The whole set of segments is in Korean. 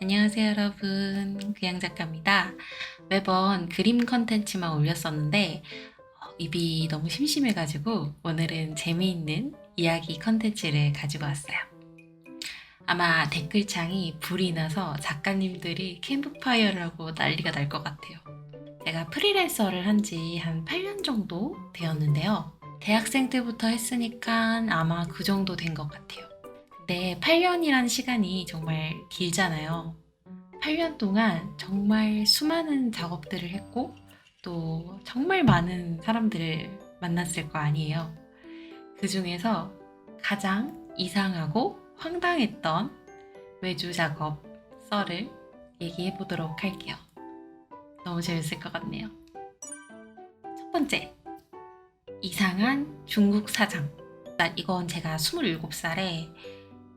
안녕하세요 여러분, 그냥 작가입니다. 매번 그림 컨텐츠만 올렸었는데 입이 너무 심심해가지고 오늘은 재미있는 이야기 컨텐츠를 가지고 왔어요. 아마 댓글창이 불이 나서 작가님들이 캠프파이어를 하고 난리가 날 것 같아요. 제가 프리랜서를 한 지 한 8년 정도 되었는데요. 대학생 때부터 했으니까 아마 그 정도 된 것 같아요. 근데 8년이란 시간이 정말 길잖아요. 8년 동안 정말 수많은 작업들을 했고 또 정말 많은 사람들을 만났을 거 아니에요. 그 중에서 가장 이상하고 황당했던 외주 작업 썰을 얘기해 보도록 할게요. 너무 재밌을 것 같네요. 첫 번째, 이상한 중국 사장. 이건 제가 27살에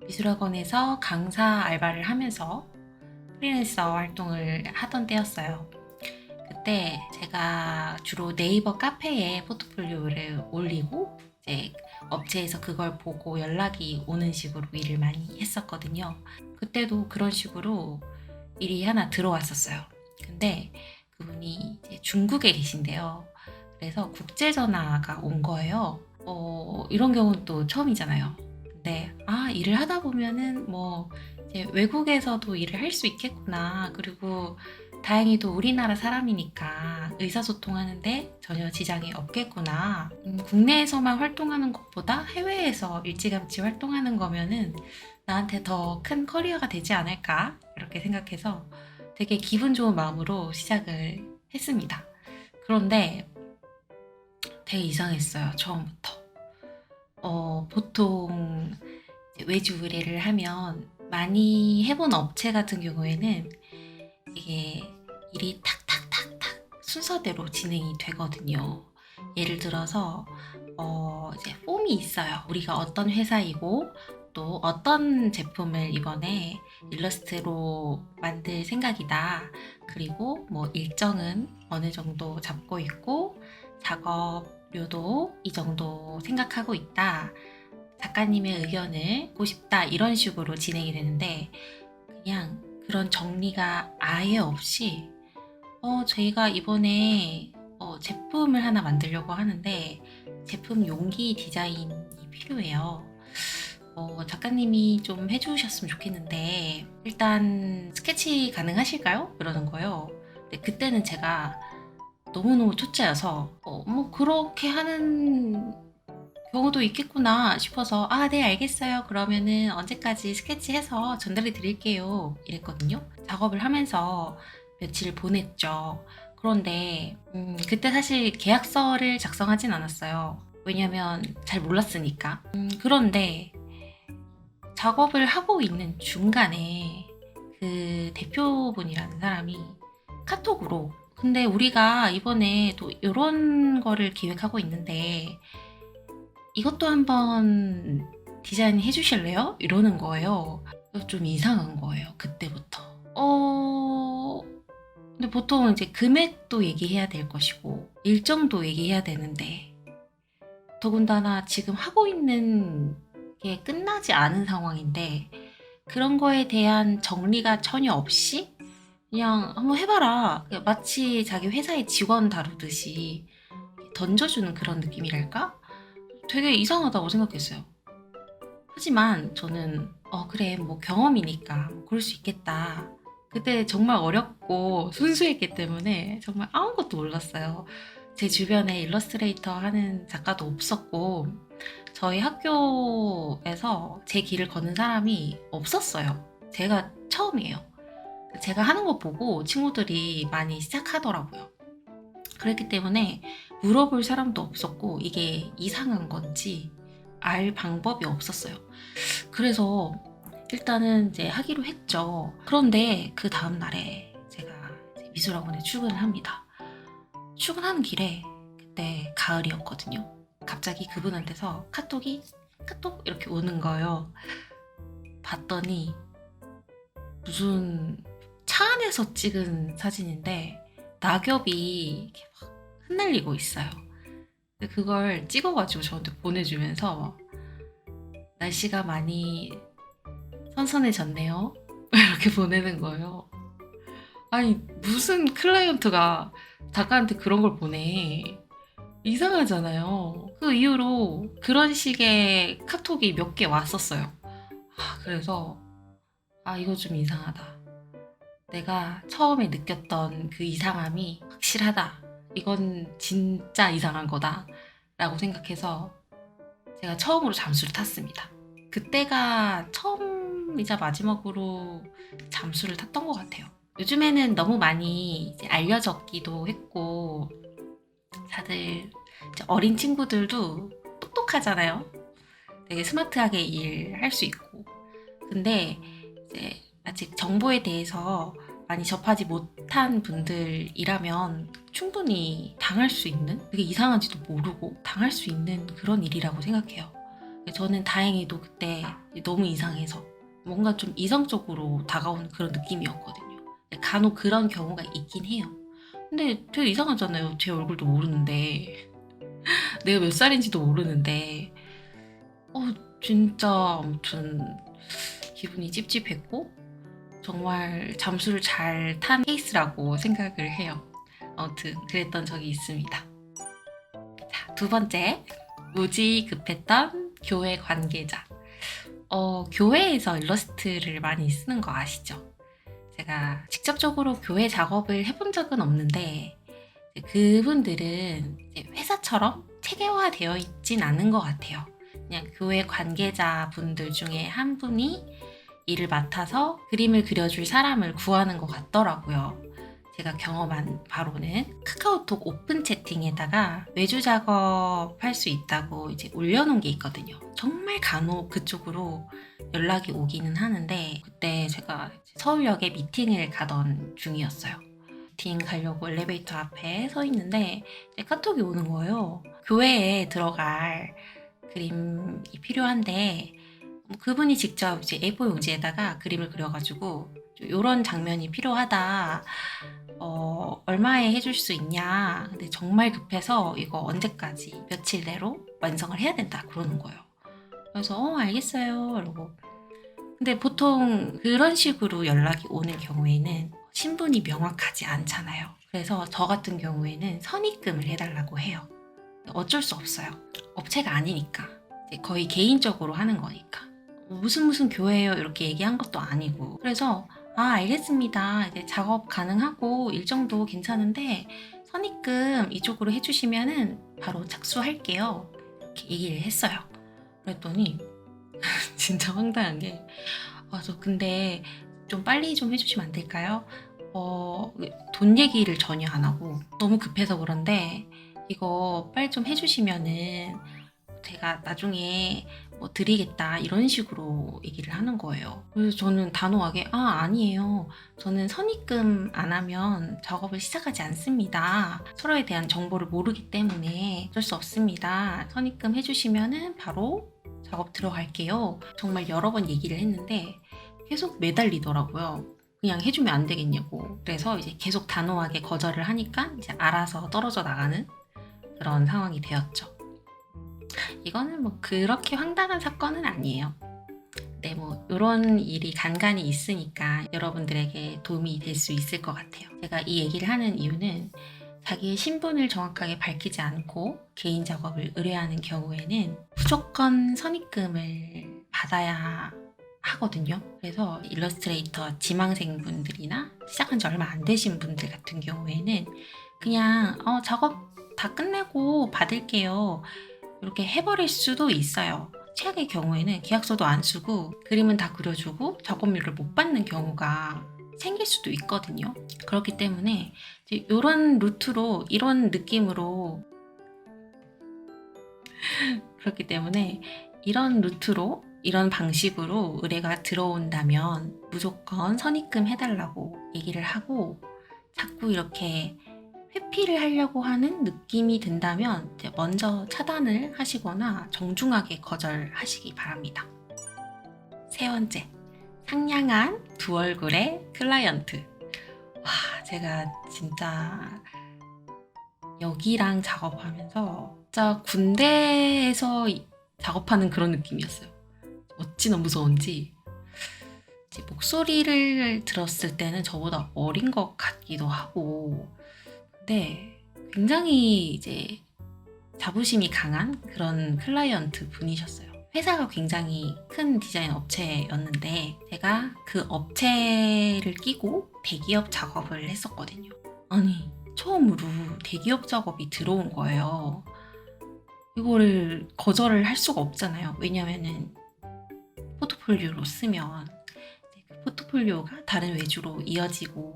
미술학원에서 강사 알바를 하면서 프리랜서 활동을 하던 때였어요. 그때 제가 주로 네이버 카페에 포트폴리오를 올리고 이제 업체에서 그걸 보고 연락이 오는 식으로 일을 많이 했었거든요. 그때도 그런 식으로 일이 하나 들어왔었어요. 근데 그분이 이제 중국에 계신데요. 그래서 국제 전화가 온 거예요. 이런 경우는 또 처음이잖아요. 근데 일을 하다 보면은 뭐 이제 외국에서도 일을 할 수 있겠구나. 그리고 다행히도 우리나라 사람이니까 의사소통하는데 전혀 지장이 없겠구나. 국내에서만 활동하는 것보다 해외에서 일찌감치 활동하는 거면은 나한테 더 큰 커리어가 되지 않을까? 이렇게 생각해서 되게 기분 좋은 마음으로 시작을 했습니다. 그런데 되게 이상했어요, 처음부터. 보통 외주 의뢰를 하면 많이 해본 업체 같은 경우에는 이게 일이 탁탁탁탁 순서대로 진행이 되거든요. 예를 들어서 이제 폼이 있어요. 우리가 어떤 회사이고 또 어떤 제품을 이번에 일러스트로 만들 생각이다. 그리고 뭐 일정은 어느 정도 잡고 있고 작업료도 이 정도 생각하고 있다. 작가님의 의견을 보고 싶다. 이런 식으로 진행이 되는데 그냥 그런 정리가 아예 없이 저희가 이번에 제품을 하나 만들려고 하는데 제품 용기 디자인이 필요해요. 작가님이 좀 해주셨으면 좋겠는데 일단 스케치 가능하실까요? 그러는 거예요. 근데 그때는 제가 너무너무 초짜여서 뭐 그렇게 하는 경우도 있겠구나 싶어서 네 알겠어요. 그러면은 언제까지 스케치해서 전달해 드릴게요. 이랬거든요. 작업을 하면서 며칠 보냈죠. 그런데 그때 사실 계약서를 작성하진 않았어요. 왜냐면 잘 몰랐으니까. 그런데 작업을 하고 있는 중간에 그 대표분이라는 사람이 카톡으로 근데 우리가 이번에 또 이런 거를 기획하고 있는데 이것도 한번 디자인 해주실래요? 이러는 거예요. 좀 이상한 거예요. 그때부터. 근데 보통 이제 금액도 얘기해야 될 것이고 일정도 얘기해야 되는데 더군다나 지금 하고 있는 게 끝나지 않은 상황인데 그런 거에 대한 정리가 전혀 없이 그냥 한번 해봐라. 마치 자기 회사의 직원 다루듯이 던져주는 그런 느낌이랄까? 되게 이상하다고 생각했어요. 하지만 저는 그래 뭐 경험이니까 그럴 수 있겠다. 그때 정말 어렵고 순수했기 때문에 정말 아무것도 몰랐어요. 제 주변에 일러스트레이터 하는 작가도 없었고 저희 학교에서 제 길을 걷는 사람이 없었어요. 제가 처음이에요. 제가 하는 거 보고 친구들이 많이 시작하더라고요. 그랬기 때문에 물어볼 사람도 없었고 이게 이상한 건지 알 방법이 없었어요. 그래서 일단은 이제 하기로 했죠. 그런데 그 다음 날에 제가 이제 미술학원에 출근을 합니다. 출근하는 길에 그때 가을이었거든요. 갑자기 그분한테서 카톡 이렇게 오는 거예요. 봤더니 무슨 차 안에서 찍은 사진인데 낙엽이 이렇게 막 흩날리고 있어요. 근데 그걸 찍어가지고 저한테 보내주면서 날씨가 많이 선선해졌네요. 이렇게 보내는 거예요. 아니, 무슨 클라이언트가 작가한테 그런 걸 보내. 이상하잖아요. 그 이후로 그런 식의 카톡이 몇 개 왔었어요. 그래서 이거 좀 이상하다. 내가 처음에 느꼈던 그 이상함이 확실하다. 이건 진짜 이상한 거다. 라고 생각해서 제가 처음으로 잠수를 탔습니다. 그때가 처음이자 마지막으로 잠수를 탔던 것 같아요. 요즘에는 너무 많이 이제 알려졌기도 했고, 다들 이제 어린 친구들도 똑똑하잖아요. 되게 스마트하게 일할 수 있고. 근데 이제 아직 정보에 대해서 많이 접하지 못한 분들이라면 충분히 당할 수 있는, 되게 이상한지도 모르고 당할 수 있는 그런 일이라고 생각해요. 저는 다행히도 그때 너무 이상해서 뭔가 좀 이성적으로 다가오는 그런 느낌이었거든요. 간혹 그런 경우가 있긴 해요. 근데 되게 이상하잖아요. 제 얼굴도 모르는데, 내가 몇 살인지도 모르는데, 진짜 아무튼 기분이 찝찝했고, 정말 잠수를 잘 탄 케이스라고 생각을 해요. 아무튼 그랬던 적이 있습니다. 자, 두 번째, 무지 급했던 교회 관계자. 교회에서 일러스트를 많이 쓰는 거 아시죠? 제가 직접적으로 교회 작업을 해본 적은 없는데, 그분들은 이제 회사처럼 체계화되어 있진 않은 것 같아요. 그냥 교회 관계자 분들 중에 한 분이 일을 맡아서 그림을 그려줄 사람을 구하는 것 같더라고요. 제가 경험한 바로는 카카오톡 오픈 채팅에다가 외주 작업할 수 있다고 이제 올려놓은 게 있거든요. 정말 간혹 그쪽으로 연락이 오기는 하는데, 그때 제가 서울역에 미팅을 가던 중이었어요. 미팅 가려고 엘리베이터 앞에 서 있는데 카톡이 오는 거예요. 교회에 들어갈 그림이 필요한데 그분이 직접 이제 A4 용지에다가 그림을 그려가지고 이런 장면이 필요하다. 얼마에 해줄 수 있냐. 근데 정말 급해서 이거 언제까지 며칠 내로 완성을 해야 된다. 그러는 거예요. 그래서 알겠어요. 이러고. 근데 보통 그런 식으로 연락이 오는 경우에는 신분이 명확하지 않잖아요. 그래서 저 같은 경우에는 선입금을 해달라고 해요. 어쩔 수 없어요. 업체가 아니니까. 거의 개인적으로 하는 거니까. 무슨 교회예요? 이렇게 얘기한 것도 아니고. 그래서 알겠습니다. 이제 작업 가능하고 일정도 괜찮은데 선입금 이쪽으로 해주시면은 바로 착수할게요. 이렇게 얘기를 했어요. 그랬더니 진짜 황당한 게 저 근데 좀 빨리 좀 해주시면 안 될까요? 돈 얘기를 전혀 안 하고 너무 급해서 그런데 이거 빨리 좀 해주시면은 제가 나중에 뭐 드리겠다 이런 식으로 얘기를 하는 거예요. 그래서 저는 단호하게 아니에요. 저는 선입금 안 하면 작업을 시작하지 않습니다. 서로에 대한 정보를 모르기 때문에 어쩔 수 없습니다. 선입금 해주시면은 바로 작업 들어갈게요. 정말 여러 번 얘기를 했는데 계속 매달리더라고요. 그냥 해주면 안 되겠냐고. 그래서 이제 계속 단호하게 거절을 하니까 이제 알아서 떨어져 나가는 그런 상황이 되었죠. 이거는 뭐 그렇게 황당한 사건은 아니에요. 네, 뭐 이런 일이 간간이 있으니까 여러분들에게 도움이 될 수 있을 것 같아요. 제가 이 얘기를 하는 이유는 자기의 신분을 정확하게 밝히지 않고 개인 작업을 의뢰하는 경우에는 무조건 선입금을 받아야 하거든요. 그래서 일러스트레이터 지망생분들이나 시작한 지 얼마 안 되신 분들 같은 경우에는 그냥 작업 다 끝내고 받을게요. 이렇게 해버릴 수도 있어요. 최악의 경우에는 계약서도 안 쓰고 그림은 다 그려주고 작업료를 못 받는 경우가 생길 수도 있거든요. 그렇기 때문에 이런 루트로 이런 느낌으로 그렇기 때문에 이런 루트로 이런 방식으로 의뢰가 들어온다면 무조건 선입금 해달라고 얘기를 하고 자꾸 이렇게 회피를 하려고 하는 느낌이 든다면 먼저 차단을 하시거나 정중하게 거절하시기 바랍니다. 세 번째, 상냥한 두 얼굴의 클라이언트. 제가 진짜 여기랑 작업하면서 진짜 군대에서 작업하는 그런 느낌이었어요. 어찌나 무서운지. 이제 목소리를 들었을 때는 저보다 어린 것 같기도 하고, 근데 굉장히 이제 자부심이 강한 그런 클라이언트 분이셨어요. 회사가 굉장히 큰 디자인 업체였는데 제가 그 업체를 끼고 대기업 작업을 했었거든요. 아니, 처음으로 대기업 작업이 들어온 거예요. 이거를 거절을 할 수가 없잖아요. 왜냐면은 포트폴리오로 쓰면 이제 그 포트폴리오가 다른 외주로 이어지고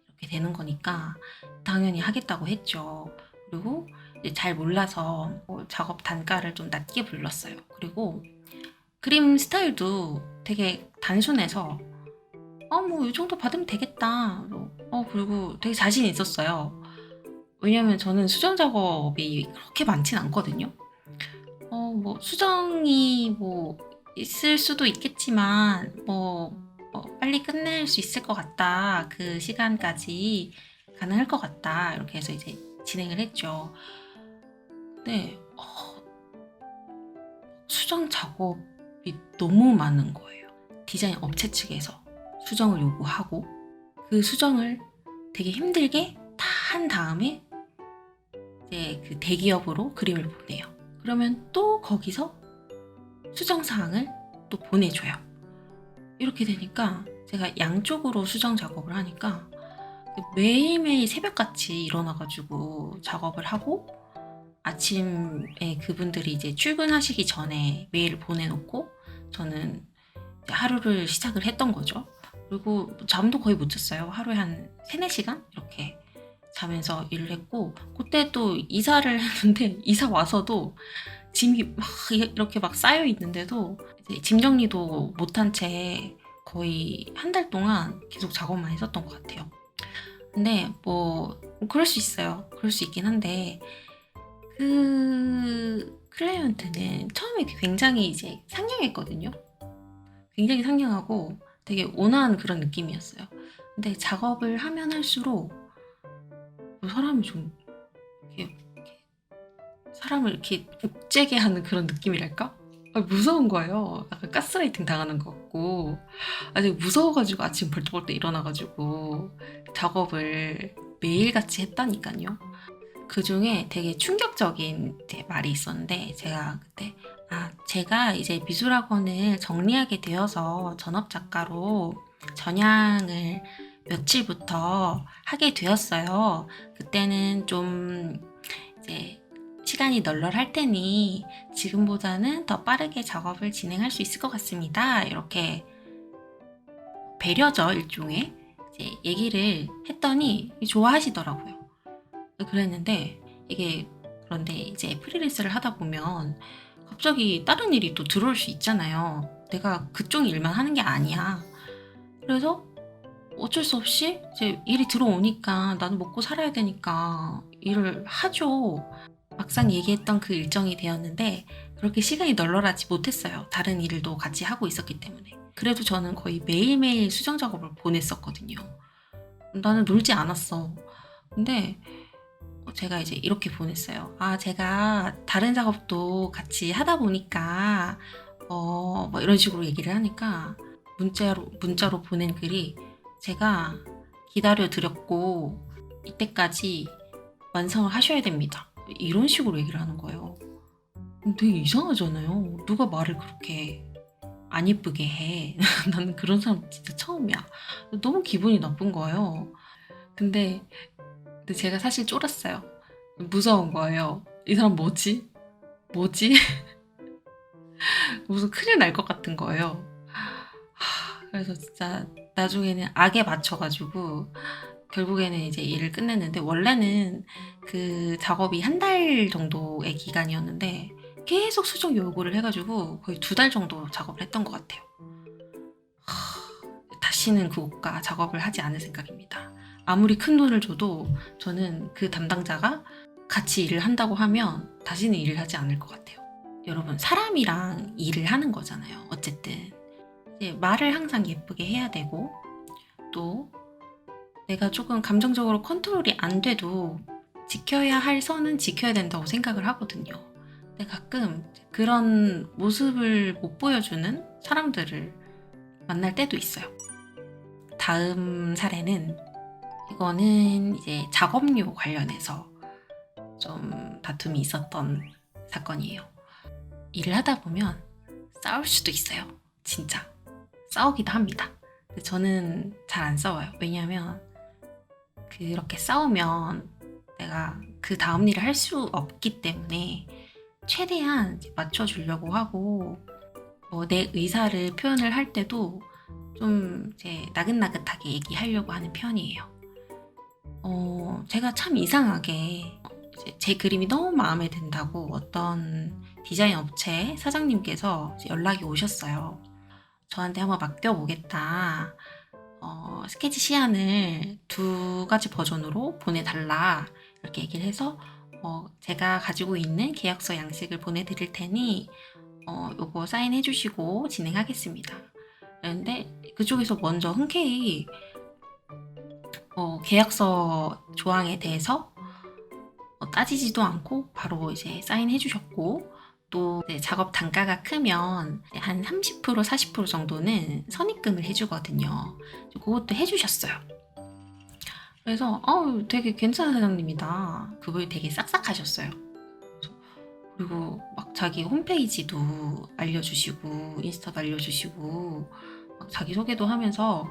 이렇게 되는 거니까 당연히 하겠다고 했죠. 그리고 이제 잘 몰라서 작업 단가를 좀 낮게 불렀어요. 그리고 그림 스타일도 되게 단순해서 뭐 이 정도 받으면 되겠다. 그리고 되게 자신 있었어요. 왜냐면 저는 수정 작업이 그렇게 많진 않거든요. 뭐 수정이 뭐 있을 수도 있겠지만 빨리 끝낼 수 있을 것 같다. 그 시간까지 가능할 것 같다. 이렇게 해서 이제 진행을 했죠. 근데 수정 작업이 너무 많은 거예요. 디자인 업체 측에서 수정을 요구하고 그 수정을 되게 힘들게 다 한 다음에 이제 그 대기업으로 그림을 보내요. 그러면 또 거기서 수정사항을 또 보내줘요. 이렇게 되니까 제가 양쪽으로 수정 작업을 하니까 매일매일 새벽같이 일어나가지고 작업을 하고 아침에 그분들이 이제 출근하시기 전에 메일을 보내놓고 저는 이제 하루를 시작을 했던 거죠. 그리고 잠도 거의 못 잤어요. 하루에 한 3-4시간 이렇게 자면서 일을 했고, 그때 또 이사를 했는데 이사 와서도 짐이 막 이렇게 막 쌓여 있는데도 이제 짐 정리도 못한 채 거의 한 달 동안 계속 작업만 했었던 것 같아요. 근데 뭐 그럴 수 있어요. 그럴 수 있긴 한데 그 클라이언트는 처음에 굉장히 이제 상냥했거든요. 굉장히 상냥하고 되게 온화한 그런 느낌이었어요. 근데 작업을 하면 할수록 사람이 좀 이렇게 사람을 이렇게 복제게 하는 그런 느낌이랄까? 무서운 거예요. 약간 가스라이팅 당하는 것 같고. 되게 무서워가지고 아침 벌떡벌떡 일어나가지고 작업을 매일같이 했다니까요. 그 중에 되게 충격적인 말이 있었는데 제가 그때 제가 이제 미술학원을 정리하게 되어서 전업작가로 전향을 며칠부터 하게 되었어요. 그때는 좀 이제 시간이 널널할 테니 지금보다는 더 빠르게 작업을 진행할 수 있을 것 같습니다. 이렇게 배려죠, 일종의. 이제 얘기를 했더니 좋아하시더라고요. 그랬는데 그런데 이제 프리랜서를 하다 보면 갑자기 다른 일이 또 들어올 수 있잖아요. 내가 그쪽 일만 하는 게 아니야. 그래서 어쩔 수 없이 이제 일이 들어오니까 나는 먹고 살아야 되니까 일을 하죠. 막상 얘기했던 그 일정이 되었는데 그렇게 시간이 널널하지 못했어요. 다른 일도 같이 하고 있었기 때문에. 그래도 저는 거의 매일매일 수정 작업을 보냈었거든요. 나는 놀지 않았어. 근데 제가 이제 이렇게 보냈어요. 제가 다른 작업도 같이 하다 보니까 뭐 이런 식으로 얘기를 하니까 문자로 보낸 글이 제가 기다려 드렸고 이때까지 완성을 하셔야 됩니다. 이런 식으로 얘기를 하는 거예요. 되게 이상하잖아요. 누가 말을 그렇게 안 예쁘게 해. 나는 그런 사람 진짜 처음이야. 너무 기분이 나쁜 거예요. 근데 제가 사실 쫄았어요. 무서운 거예요. 이 사람 뭐지? 뭐지? 무슨 큰일 날 것 같은 거예요. 그래서 진짜 나중에는 악에 맞춰가지고 결국에는 이제 일을 끝냈는데 원래는 그 작업이 1달 정도의 기간이었는데 계속 수정 요구를 해가지고 거의 2달 정도 작업을 했던 것 같아요. 다시는 그 옷과 작업을 하지 않을 생각입니다. 아무리 큰 돈을 줘도 저는 그 담당자가 같이 일을 한다고 하면 다시는 일을 하지 않을 것 같아요. 여러분, 사람이랑 일을 하는 거잖아요. 어쨌든 이제 말을 항상 예쁘게 해야 되고 또 내가 조금 감정적으로 컨트롤이 안 돼도 지켜야 할 선은 지켜야 된다고 생각을 하거든요. 근데 가끔 그런 모습을 못 보여주는 사람들을 만날 때도 있어요. 다음 사례는 이거는 이제 작업료 관련해서 좀 다툼이 있었던 사건이에요. 일을 하다 보면 싸울 수도 있어요. 진짜 싸우기도 합니다. 근데 저는 잘 안 싸워요. 왜냐하면 그렇게 싸우면 내가 그 다음 일을 할 수 없기 때문에 최대한 맞춰주려고 하고 내 의사를 표현을 할 때도 좀 이제 나긋나긋하게 얘기하려고 하는 편이에요. 제가 참 이상하게 이제 제 그림이 너무 마음에 든다고 어떤 디자인 업체 사장님께서 연락이 오셨어요. 저한테 한번 맡겨보겠다. 스케치 시안을 2가지 버전으로 보내달라. 이렇게 얘기를 해서 제가 가지고 있는 계약서 양식을 보내드릴 테니 요거 사인해 주시고 진행하겠습니다. 그런데 그쪽에서 먼저 흔쾌히 계약서 조항에 대해서 따지지도 않고 바로 이제 사인해 주셨고, 또 작업 단가가 크면 한 30% 40% 정도는 선입금을 해주거든요. 그것도 해주셨어요. 그래서 되게 괜찮은 사장님이다. 그분이 되게 싹싹하셨어요. 그리고 막 자기 홈페이지도 알려주시고 인스타도 알려주시고 막 자기소개도 하면서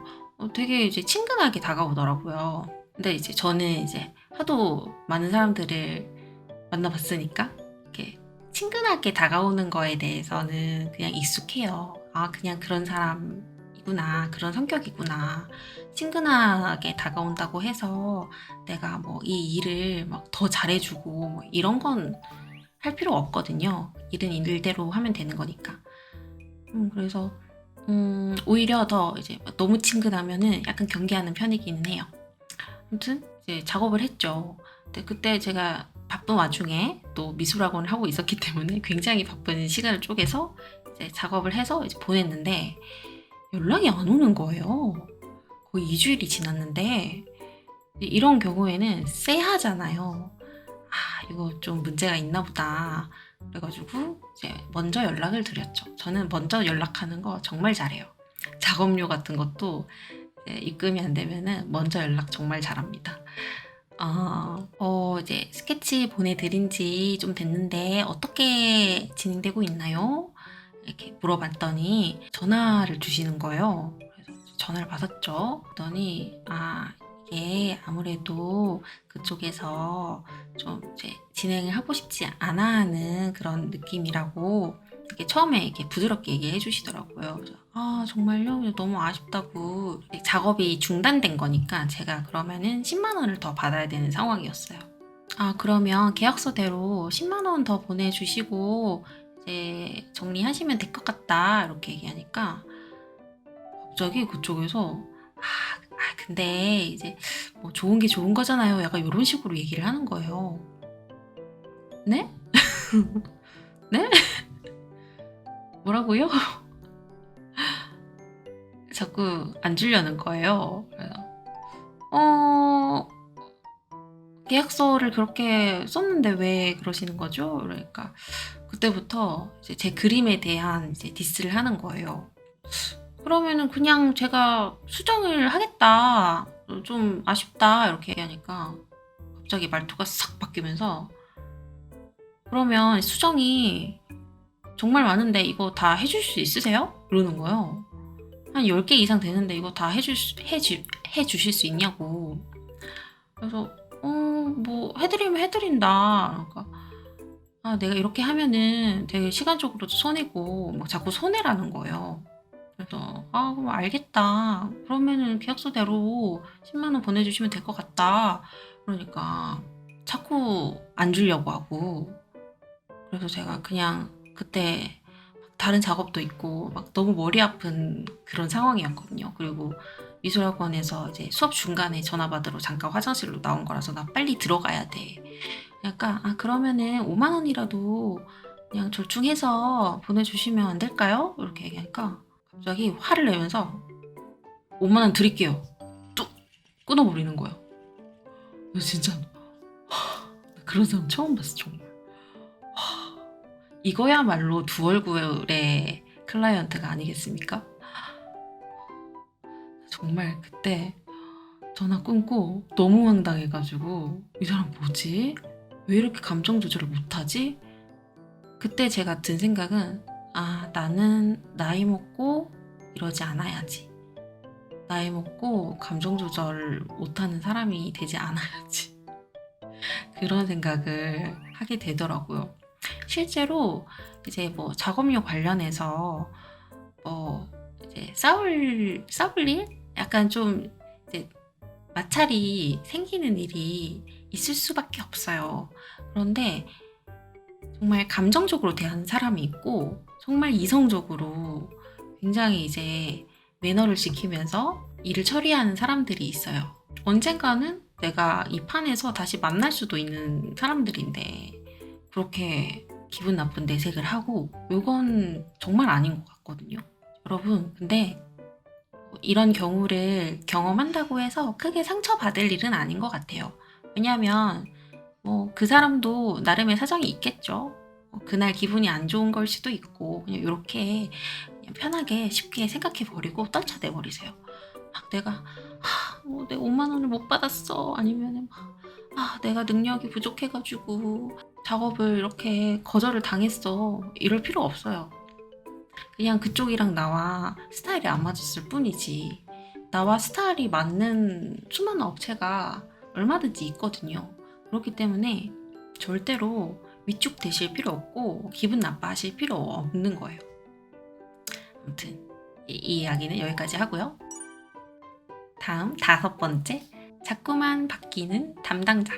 되게 이제 친근하게 다가오더라고요. 근데 이제 저는 이제 하도 많은 사람들을 만나봤으니까 이렇게 친근하게 다가오는 거에 대해서는 그냥 익숙해요. 그냥 그런 사람이구나, 그런 성격이구나. 친근하게 다가온다고 해서 내가 뭐 이 일을 막 더 잘해주고 뭐 이런 건 할 필요 없거든요. 일은 일대로 하면 되는 거니까. 그래서 오히려 더 이제 너무 친근하면은 약간 경계하는 편이기는 해요. 아무튼 이제 작업을 했죠. 근데 그때 제가 바쁜 와중에 또 미술학원을 하고 있었기 때문에 굉장히 바쁜 시간을 쪼개서 이제 작업을 해서 이제 보냈는데 연락이 안 오는 거예요. 거의 2주일이 지났는데 이런 경우에는 쎄하잖아요. 이거 좀 문제가 있나 보다. 그래가지고 이제 먼저 연락을 드렸죠. 저는 먼저 연락하는 거 정말 잘해요. 작업료 같은 것도 입금이 안 되면은 먼저 연락 정말 잘합니다. 이제 스케치 보내드린 지 좀 됐는데 어떻게 진행되고 있나요? 이렇게 물어봤더니 전화를 주시는 거예요. 그래서 전화를 받았죠. 그랬더니 이게 아무래도 그쪽에서 좀 이제 진행을 하고 싶지 않아 하는 그런 느낌이라고 이렇게 처음에 이렇게 부드럽게 얘기해 주시더라고요. 그래서 정말요? 너무 아쉽다고. 작업이 중단된 거니까 제가 그러면은 10만 원을 더 받아야 되는 상황이었어요. 그러면 계약서대로 10만 원 더 보내주시고 이제 정리하시면 될 것 같다. 이렇게 얘기하니까 갑자기 그쪽에서 근데 이제 뭐 좋은 게 좋은 거잖아요. 약간 이런 식으로 얘기를 하는 거예요. 네? 네? 뭐라고요? 자꾸 안 주려는 거예요. 그래서 계약서를 그렇게 썼는데 왜 그러시는 거죠? 그러니까 그때부터 이제 제 그림에 대한 이제 디스를 하는 거예요. 그러면은 그냥 제가 수정을 하겠다. 좀 아쉽다. 이렇게 얘기하니까 갑자기 말투가 싹 바뀌면서 그러면 수정이 정말 많은데 이거 다 해줄 수 있으세요? 이러는 거예요. 한 10개 이상 되는데 이거 다 해주실 수 있냐고. 그래서 뭐 해드리면 해드린다. 그러니까 내가 이렇게 하면은 되게 시간적으로도 손해고 막 자꾸 손해라는 거예요. 그래서 그럼 알겠다. 그러면은 계약서대로 10만 원 보내주시면 될 것 같다. 그러니까 자꾸 안 주려고 하고. 그래서 제가 그냥 그때 다른 작업도 있고 막 너무 머리 아픈 그런 상황이었거든요. 그리고 미술학원에서 이제 수업 중간에 전화 받으러 잠깐 화장실로 나온 거라서 나 빨리 들어가야 돼. 그러니까 그러면은 5만 원이라도 그냥 절충해서 보내주시면 안 될까요? 이렇게 얘기하니까 갑자기 화를 내면서 5만 원 드릴게요. 뚝 끊어버리는 거예요. 진짜 그런 사람 처음 봤어 정말. 이거야말로 두 얼굴의 클라이언트가 아니겠습니까? 정말 그때 전화 끊고 너무 황당해가지고 이 사람 뭐지? 왜 이렇게 감정 조절을 못하지? 그때 제가 든 생각은 나는 나이 먹고 이러지 않아야지. 나이 먹고 감정 조절을 못하는 사람이 되지 않아야지. 그런 생각을 하게 되더라고요. 실제로 이제 뭐 작업료 관련해서 이제 싸울 일? 약간 좀 이제 마찰이 생기는 일이 있을 수밖에 없어요. 그런데 정말 감정적으로 대하는 사람이 있고 정말 이성적으로 굉장히 이제 매너를 지키면서 일을 처리하는 사람들이 있어요. 언젠가는 내가 이 판에서 다시 만날 수도 있는 사람들인데 그렇게 기분 나쁜 내색을 하고 이건 정말 아닌 것 같거든요. 여러분, 근데 이런 경우를 경험한다고 해서 크게 상처받을 일은 아닌 것 같아요. 왜냐하면 뭐 그 사람도 나름의 사정이 있겠죠. 그날 기분이 안 좋은 걸 수도 있고 그냥 이렇게 그냥 편하게 쉽게 생각해 버리고 떨쳐내 버리세요. 막 내가 내 5만 원을 못 받았어. 아니면 내가 능력이 부족해가지고 작업을 이렇게 거절을 당했어. 이럴 필요 없어요. 그냥 그쪽이랑 나와 스타일이 안 맞았을 뿐이지. 나와 스타일이 맞는 수많은 업체가 얼마든지 있거든요. 그렇기 때문에 절대로 위축되실 필요 없고 기분 나빠하실 필요 없는 거예요. 아무튼 이 이야기는 여기까지 하고요. 다음 5번째, 자꾸만 바뀌는 담당자.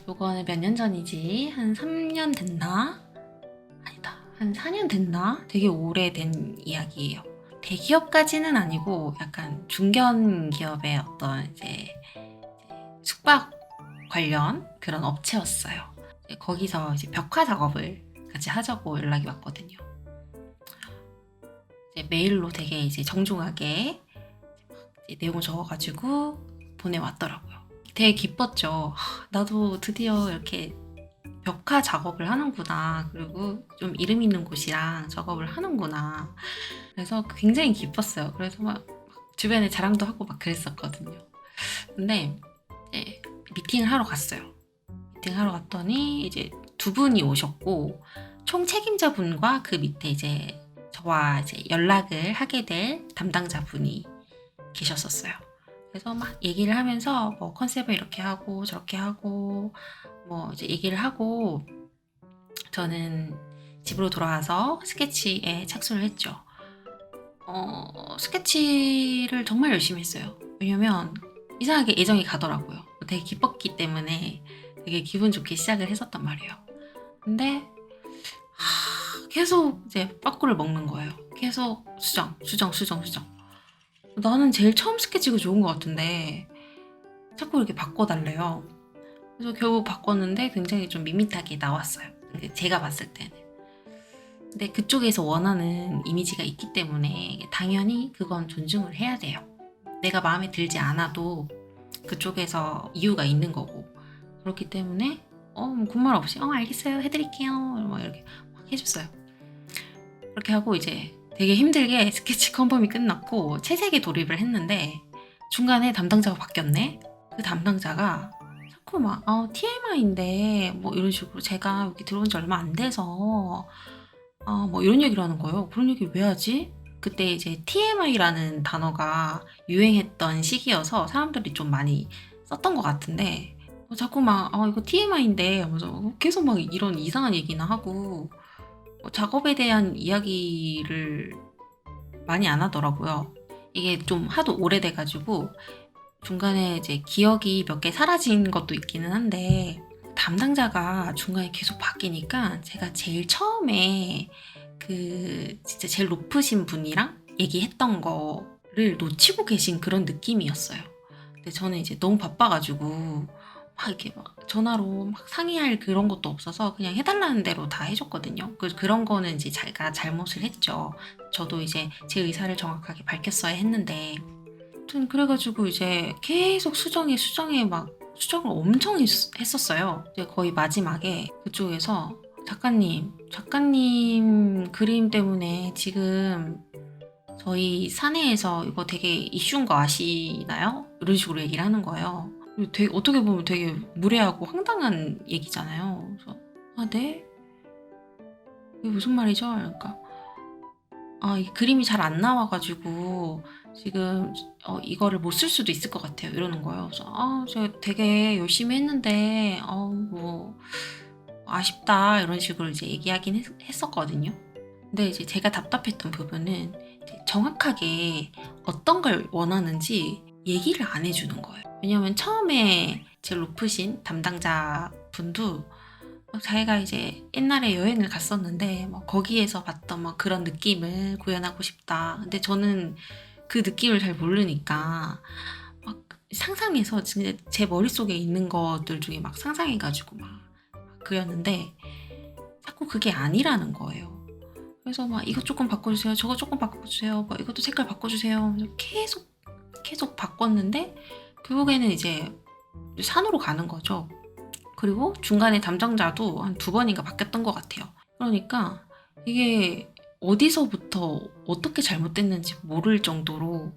요거는 몇 년 전이지? 한 3년 됐나? 아니다. 한 4년 됐나? 되게 오래된 이야기예요. 대기업까지는 아니고 약간 중견 기업의 어떤 이제 숙박 관련 그런 업체였어요. 거기서 이제 벽화 작업을 같이 하자고 연락이 왔거든요. 이제 메일로 되게 이제 정중하게 이제 내용을 적어가지고 보내왔더라고요. 되게 기뻤죠. 나도 드디어 이렇게 벽화 작업을 하는구나. 그리고 좀 이름 있는 곳이랑 작업을 하는구나. 그래서 굉장히 기뻤어요. 그래서 막 주변에 자랑도 하고 막 그랬었거든요. 근데 이제 미팅을 하러 갔어요. 미팅하러 갔더니 이제 2분이 오셨고 총 책임자분과 그 밑에 이제 저와 이제 연락을 하게 될 담당자분이 계셨었어요. 그래서 막 얘기를 하면서 뭐 컨셉을 이렇게 하고 저렇게 하고 뭐 이제 얘기를 하고 저는 집으로 돌아와서 스케치에 착수를 했죠. 스케치를 정말 열심히 했어요. 왜냐면 이상하게 애정이 가더라고요. 되게 기뻤기 때문에 되게 기분 좋게 시작을 했었단 말이에요. 근데 계속 이제 빠꾸를 먹는 거예요. 계속 수정. 나는 제일 처음 스케치가 좋은 것 같은데 자꾸 이렇게 바꿔달래요. 그래서 결국 바꿨는데 굉장히 좀 밋밋하게 나왔어요. 제가 봤을 때는. 근데 그쪽에서 원하는 이미지가 있기 때문에 당연히 그건 존중을 해야 돼요. 내가 마음에 들지 않아도 그쪽에서 이유가 있는 거고. 그렇기 때문에 군말 없이 알겠어요, 해드릴게요, 막 이렇게 막 해줬어요. 그렇게 하고 이제 되게 힘들게 스케치 컨펌이 끝났고 채색에 돌입을 했는데 중간에 담당자가 바뀌었네. 그 담당자가 자꾸 막 TMI인데 뭐 이런 식으로 제가 여기 들어온 지 얼마 안 돼서 뭐 이런 얘기를 하는 거예요. 그런 얘기 왜 하지? 그때 이제 TMI라는 단어가 유행했던 시기여서 사람들이 좀 많이 썼던 것 같은데 자꾸 막 이거 TMI인데 하면서 계속 막 이런 이상한 얘기나 하고 작업에 대한 이야기를 많이 안 하더라고요. 이게 좀 하도 오래돼가지고 중간에 이제 기억이 몇 개 사라진 것도 있기는 한데 담당자가 중간에 계속 바뀌니까 제가 제일 처음에 그 진짜 제일 높으신 분이랑 얘기했던 거를 놓치고 계신 그런 느낌이었어요. 근데 저는 이제 너무 바빠가지고 막 이렇게 막 전화로 막 상의할 그런 것도 없어서 그냥 해달라는 대로 다 해줬거든요. 그런 거는 이제 제가 잘못을 했죠. 저도 이제 제 의사를 정확하게 밝혔어야 했는데 아무튼 그래가지고 이제 계속 수정에 막 수정을 엄청 했었어요. 이제 거의 마지막에 그쪽에서 작가님 그림 때문에 지금 저희 사내에서 이거 되게 이슈인 거 아시나요? 이런 식으로 얘기를 하는 거예요. 되게, 어떻게 보면 되게 무례하고 황당한 얘기잖아요. 그래서, 아, 네? 이게 무슨 말이죠? 그러니까, 이 그림이 잘 안 나와가지고, 지금, 이거를 못 쓸 수도 있을 것 같아요. 이러는 거예요. 그래서, 제가 되게 열심히 했는데, 뭐, 아쉽다. 이런 식으로 이제 얘기하긴 했었거든요. 근데 이제 제가 답답했던 부분은 이제 정확하게 어떤 걸 원하는지 얘기를 안 해주는 거예요. 왜냐면 처음에 제일 높으신 담당자 분도 자기가 이제 옛날에 여행을 갔었는데 거기에서 봤던 그런 느낌을 구현하고 싶다. 근데 저는 그 느낌을 잘 모르니까 막 상상해서 진짜 제 머릿속에 있는 것들 중에 막 상상해가지고 막 그렸는데 자꾸 그게 아니라는 거예요. 그래서 막 이것 조금 바꿔주세요. 저거 조금 바꿔주세요. 막 이것도 색깔 바꿔주세요. 계속 바꿨는데 결국에는 이제 산으로 가는 거죠. 그리고 중간에 담당자도 한 2번인가 바뀌었던 것 같아요. 그러니까 이게 어디서부터 어떻게 잘못됐는지 모를 정도로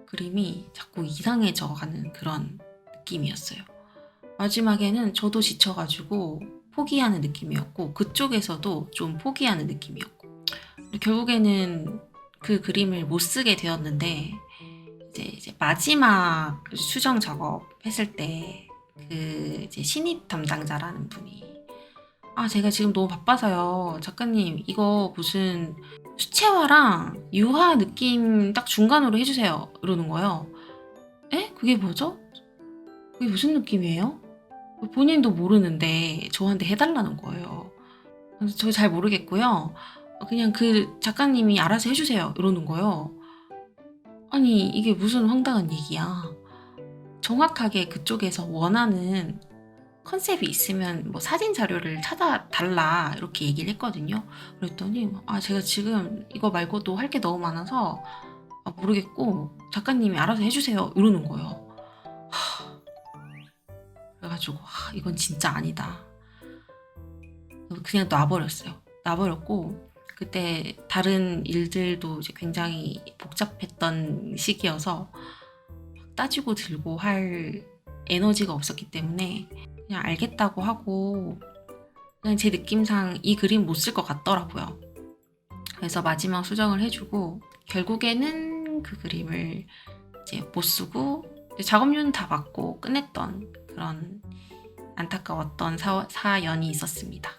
그림이 자꾸 이상해져 가는 그런 느낌이었어요. 마지막에는 저도 지쳐가지고 포기하는 느낌이었고 그쪽에서도 좀 포기하는 느낌이었고 결국에는 그 그림을 못 쓰게 되었는데 이제 마지막 수정 작업 했을 때 그 이제 신입 담당자라는 분이 제가 지금 너무 바빠서요. 작가님 이거 무슨 수채화랑 유화 느낌 딱 중간으로 해주세요. 이러는 거예요. 에? 그게 뭐죠? 그게 무슨 느낌이에요? 본인도 모르는데 저한테 해달라는 거예요. 그래서 저 잘 모르겠고요. 그냥 그 작가님이 알아서 해주세요. 이러는 거예요. 아니 이게 무슨 황당한 얘기야. 정확하게 그쪽에서 원하는 컨셉이 있으면 사진 자료를 찾아달라 이렇게 얘기를 했거든요. 그랬더니 제가 지금 이거 말고도 할 게 너무 많아서 모르겠고 작가님이 알아서 해주세요. 이러는 거예요. 그래가지고 이건 진짜 아니다. 그냥 놔버렸어요. 놔버렸고 그때 다른 일들도 이제 굉장히 복잡했던 시기여서 따지고 들고 할 에너지가 없었기 때문에 그냥 알겠다고 하고 그냥 제 느낌상 이 그림 못 쓸 것 같더라고요. 그래서 마지막 수정을 해주고 결국에는 그 그림을 이제 못 쓰고 작업료는 다 받고 끝냈던 그런 안타까웠던 사연이 있었습니다.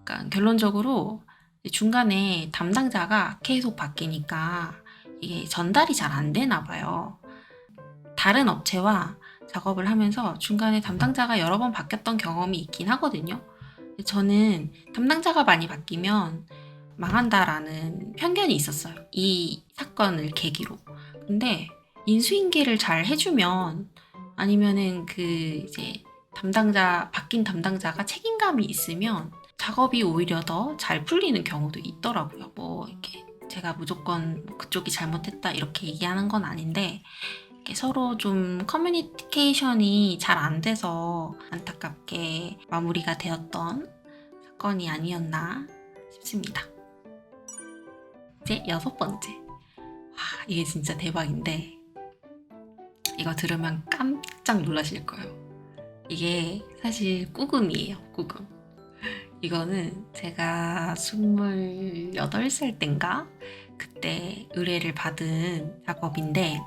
그러니까 결론적으로 중간에 담당자가 계속 바뀌니까 이게 전달이 잘 안 되나 봐요. 다른 업체와 작업을 하면서 중간에 담당자가 여러 번 바뀌었던 경험이 있긴 하거든요. 저는 담당자가 많이 바뀌면 망한다라는 편견이 있었어요. 이 사건을 계기로. 근데 인수인계를 잘 해주면 아니면은 그 이제 바뀐 담당자가 책임감이 있으면 작업이 오히려 더 잘 풀리는 경우도 있더라고요. 이렇게 제가 무조건 그쪽이 잘못했다 이렇게 얘기하는 건 아닌데 서로 좀 커뮤니케이션이 잘 안 돼서 안타깝게 마무리가 되었던 사건이 아니었나 싶습니다. 이제 6번째. 이게 진짜 대박인데 이거 들으면 깜짝 놀라실 거예요. 이게 사실 꾸금이에요. 꾸금. 이거는 제가 28살 땐가 그때 의뢰를 받은 작업인데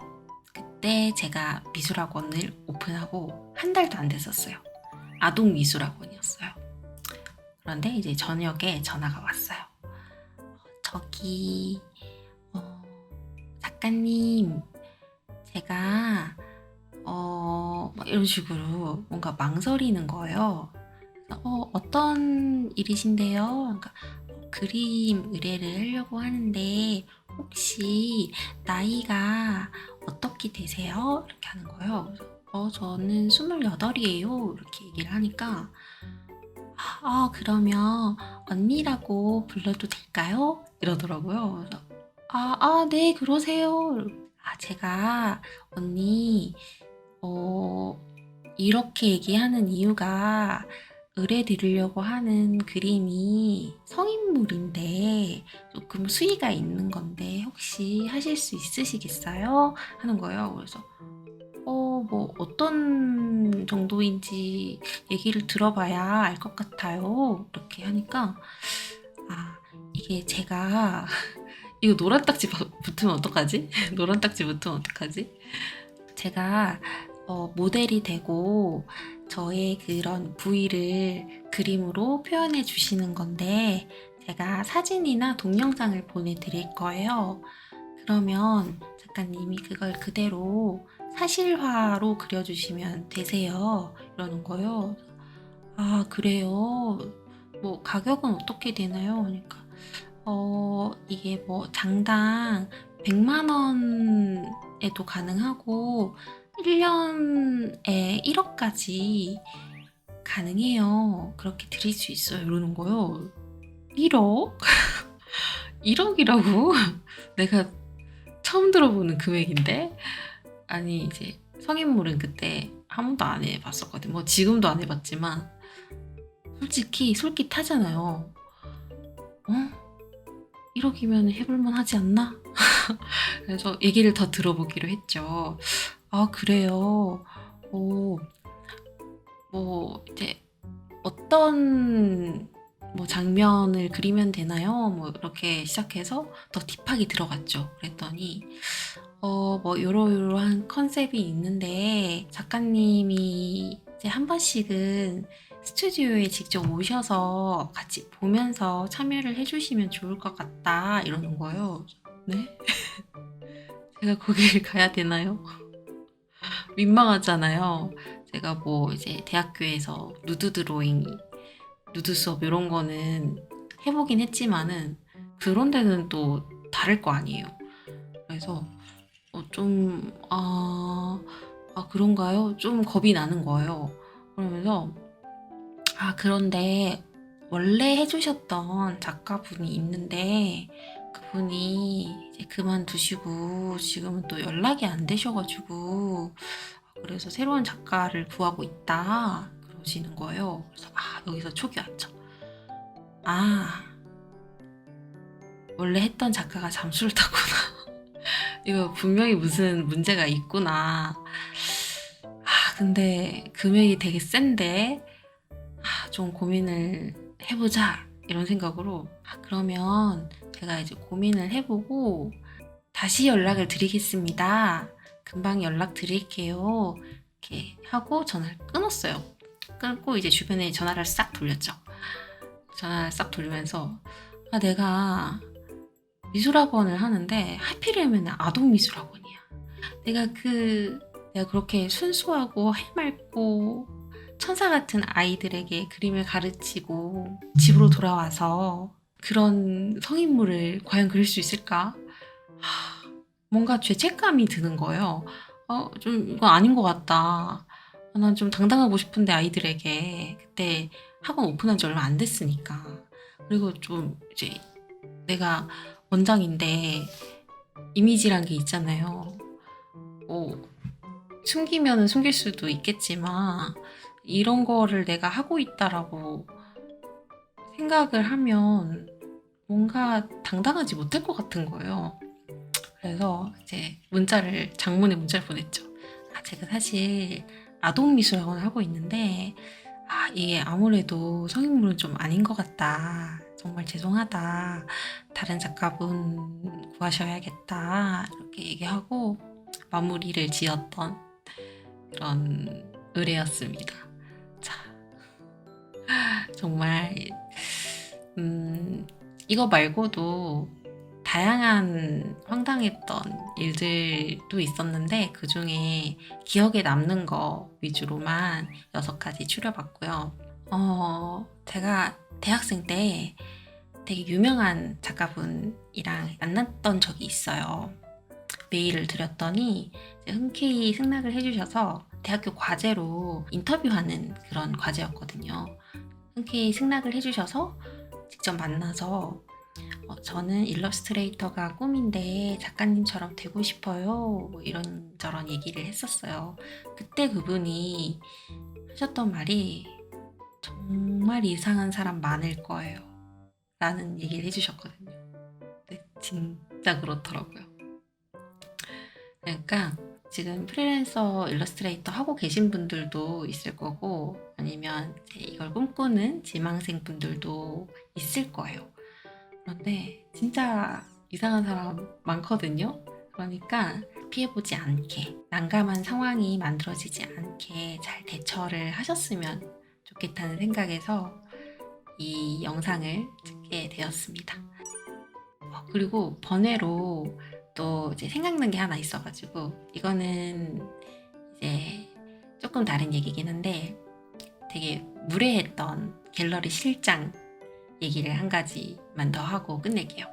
그때 제가 미술학원을 오픈하고 한 달도 안 됐었어요. 아동 미술학원이었어요. 그런데 이제 저녁에 전화가 왔어요. 저기 작가님 제가 이런 식으로 뭔가 망설이는 거예요. 어떤 일이신데요? 그러니까 그림 의뢰를 하려고 하는데 혹시 나이가 어떻게 되세요? 이렇게 하는 거예요. 저는 28이에요. 이렇게 얘기를 하니까 그러면 언니라고 불러도 될까요? 이러더라고요. 그래서 네, 그러세요. 제가 언니 이렇게 얘기하는 이유가 의뢰드리려고 하는 그림이 성인물인데 조금 수위가 있는 건데 혹시 하실 수 있으시겠어요? 하는 거예요. 그래서 뭐 어떤 정도인지 얘기를 들어봐야 알 것 같아요. 이렇게 하니까 이게 제가 이거 노란 딱지 붙으면 어떡하지? 노란 딱지 붙으면 어떡하지? 제가 모델이 되고 저의 그런 부위를 그림으로 표현해 주시는 건데 제가 사진이나 동영상을 보내드릴 거예요. 그러면 작가님이 그걸 그대로 사실화로 그려주시면 되세요. 이러는 거예요. 아, 그래요? 뭐 가격은 어떻게 되나요? 그러니까 이게 뭐 장당 100만 원에도 가능하고 1년에 1억까지 가능해요. 그렇게 드릴 수 있어요. 이러는 거예요. 1억? 1억이라고? 내가 처음 들어보는 금액인데? 아니, 이제 성인물은 그때 한 번도 안 해봤었거든. 뭐 지금도 안 해봤지만 솔직히 솔깃하잖아요. 1억이면 해볼만 하지 않나? 그래서 얘기를 더 들어보기로 했죠. 아, 그래요. 이제 어떤 뭐 장면을 그리면 되나요? 뭐 이렇게 시작해서 더 딥하게 들어갔죠. 그랬더니 뭐 요러요러한 컨셉이 있는데 작가님이 이제 한 번씩은 스튜디오에 직접 오셔서 같이 보면서 참여를 해주시면 좋을 것 같다 이러는 거예요. 네? 제가 거기를 가야 되나요? 민망하잖아요. 제가 뭐 이제 대학교에서 누드 드로잉, 누드 수업 이런 거는 해보긴 했지만은 그런 데는 또 다를 거 아니에요. 그래서 그런가요? 좀 겁이 나는 거예요. 그러면서 그런데 원래 해주셨던 작가분이 있는데 그분이 이제 그만두시고 지금은 또 연락이 안 되셔가지고 그래서 새로운 작가를 구하고 있다 그러시는 거예요. 그래서 여기서 촉이 왔죠. 원래 했던 작가가 잠수를 탔구나. 이거 분명히 무슨 문제가 있구나. 근데 금액이 되게 센데 좀 고민을 해보자 이런 생각으로 그러면 제가 이제 고민을 해보고 다시 연락을 드리겠습니다. 금방 연락 드릴게요. 이렇게 하고 전화를 끊었어요. 끊고 이제 주변에 전화를 싹 돌렸죠. 전화를 싹 돌리면서 내가 미술학원을 하는데 하필이면 아동미술학원이야. 내가 그렇게 순수하고 해맑고 천사 같은 아이들에게 그림을 가르치고 집으로 돌아와서 그런 성인물을 과연 그릴 수 있을까? 뭔가 죄책감이 드는 거예요. 좀 이건 아닌 것 같다. 난 좀 당당하고 싶은데 아이들에게 그때 학원 오픈한 지 얼마 안 됐으니까. 그리고 좀 이제 내가 원장인데 이미지란 게 있잖아요. 숨기면은 숨길 수도 있겠지만 이런 거를 내가 하고 있다라고 생각을 하면 뭔가 당당하지 못할 것 같은 거예요. 그래서 이제 장문의 문자를 보냈죠. 제가 사실 아동미술학원을 하고 있는데 이게 아무래도 성인물은 좀 아닌 것 같다. 정말 죄송하다. 다른 작가분 구하셔야겠다. 이렇게 얘기하고 마무리를 지었던 그런 의뢰였습니다. 자, 정말 이거 말고도 다양한 황당했던 일들도 있었는데 그 중에 기억에 남는 거 위주로만 6가지 추려봤고요. 제가 대학생 때 되게 유명한 작가분이랑 만났던 적이 있어요. 메일을 드렸더니 흔쾌히 승낙을 해주셔서 대학교 과제로 인터뷰하는 그런 과제였거든요. 흔쾌히 승낙을 해주셔서 직접 만나서 저는 일러스트레이터가 꿈인데 작가님처럼 되고 싶어요. 뭐 이런저런 얘기를 했었어요. 그때 그분이 하셨던 말이 정말 이상한 사람 많을 거예요. 라는 얘기를 해주셨거든요. 근데 진짜 그렇더라고요. 그러니까 지금 프리랜서 일러스트레이터 하고 계신 분들도 있을 거고 아니면 이제 이걸 꿈꾸는 지망생 분들도 있을 거예요. 그런데 진짜 이상한 사람 많거든요. 그러니까 피해보지 않게 난감한 상황이 만들어지지 않게 잘 대처를 하셨으면 좋겠다는 생각에서 이 영상을 찍게 되었습니다. 그리고 번외로 또 이제 생각난 게 하나 있어가지고 이거는 이제 조금 다른 얘기긴 한데 되게 무례했던 갤러리 실장 얘기를 한 가지만 더 하고 끝낼게요.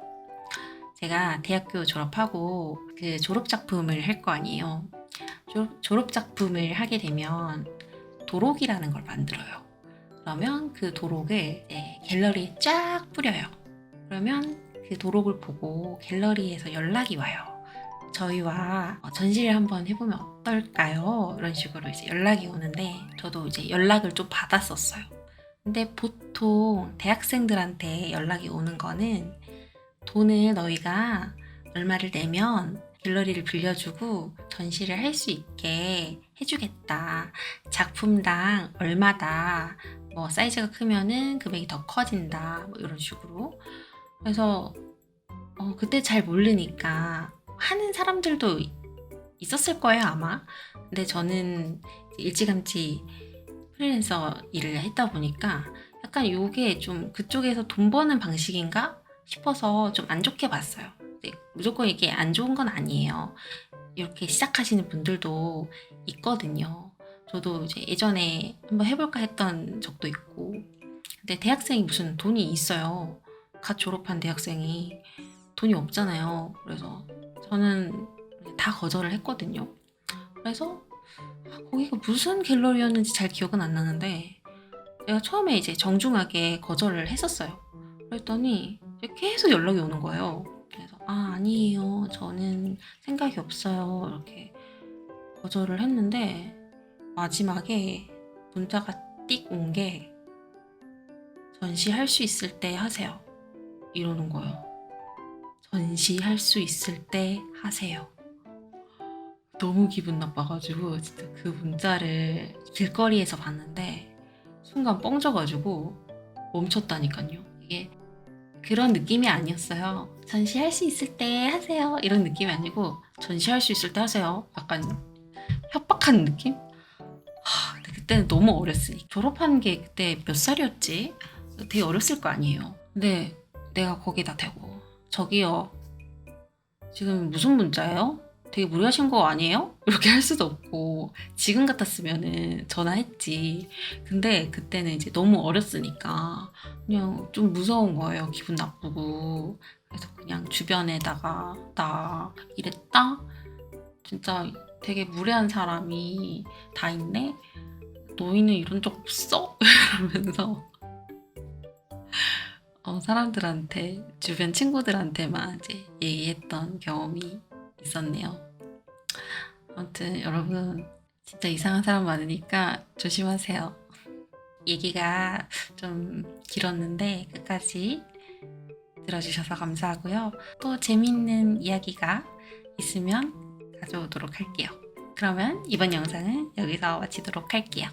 제가 대학교 졸업하고 그 졸업작품을 할 거 아니에요. 졸업작품을 하게 되면 도록이라는 걸 만들어요. 그러면 그 도록을 이제 갤러리에 쫙 뿌려요. 그러면 그 도록을 보고 갤러리에서 연락이 와요. 저희와 전시를 한번 해보면 어떨까요? 이런 식으로 이제 연락이 오는데 저도 이제 연락을 좀 받았었어요. 근데 보통 대학생들한테 연락이 오는 거는 돈을 너희가 얼마를 내면 갤러리를 빌려주고 전시를 할 수 있게 해주겠다. 작품당 얼마다. 뭐 사이즈가 크면은 금액이 더 커진다. 뭐 이런 식으로. 그래서 그때 잘 모르니까 하는 사람들도 있었을 거예요 아마. 근데 저는 일찌감치 프리랜서 일을 했다 보니까 약간 요게 좀 그쪽에서 돈 버는 방식인가 싶어서 좀 안 좋게 봤어요. 근데 무조건 이게 안 좋은 건 아니에요. 이렇게 시작하시는 분들도 있거든요. 저도 이제 예전에 한번 해볼까 했던 적도 있고. 근데 대학생이 무슨 돈이 있어요. 갓 졸업한 대학생이 돈이 없잖아요. 그래서 저는 다 거절을 했거든요. 그래서 거기가 무슨 갤러리였는지 잘 기억은 안 나는데 제가 처음에 이제 정중하게 거절을 했었어요. 그랬더니 계속 연락이 오는 거예요. 그래서 아니에요. 저는 생각이 없어요. 이렇게 거절을 했는데 마지막에 문자가 띡 온 게 전시할 수 있을 때 하세요. 이러는 거예요. 전시할 수 있을 때 하세요. 너무 기분 나빠가지고 진짜 그 문자를 길거리에서 봤는데 순간 뻥져가지고 멈췄다니까요. 이게 그런 느낌이 아니었어요. 전시할 수 있을 때 하세요. 이런 느낌이 아니고 전시할 수 있을 때 하세요. 약간 협박하는 느낌? 근데 그때는 너무 어렸으니 졸업한 게 그때 몇 살이었지? 되게 어렸을 거 아니에요. 근데 내가 거기다 대고 저기요 지금 무슨 문자예요? 되게 무리하신 거 아니에요? 이렇게 할 수도 없고 지금 같았으면은 전화했지. 근데 그때는 이제 너무 어렸으니까 그냥 좀 무서운 거예요. 기분 나쁘고. 그래서 그냥 주변에다가 나 이랬다? 진짜 되게 무례한 사람이 다 있네? 너희는 이런 적 없어? 이러면서 사람들한테 주변 친구들한테만 이제 얘기했던 경험이 있었네요. 아무튼 여러분 진짜 이상한 사람 많으니까 조심하세요. 얘기가 좀 길었는데 끝까지 들어주셔서 감사하고요. 또 재밌는 이야기가 있으면 가져오도록 할게요. 그러면 이번 영상은 여기서 마치도록 할게요.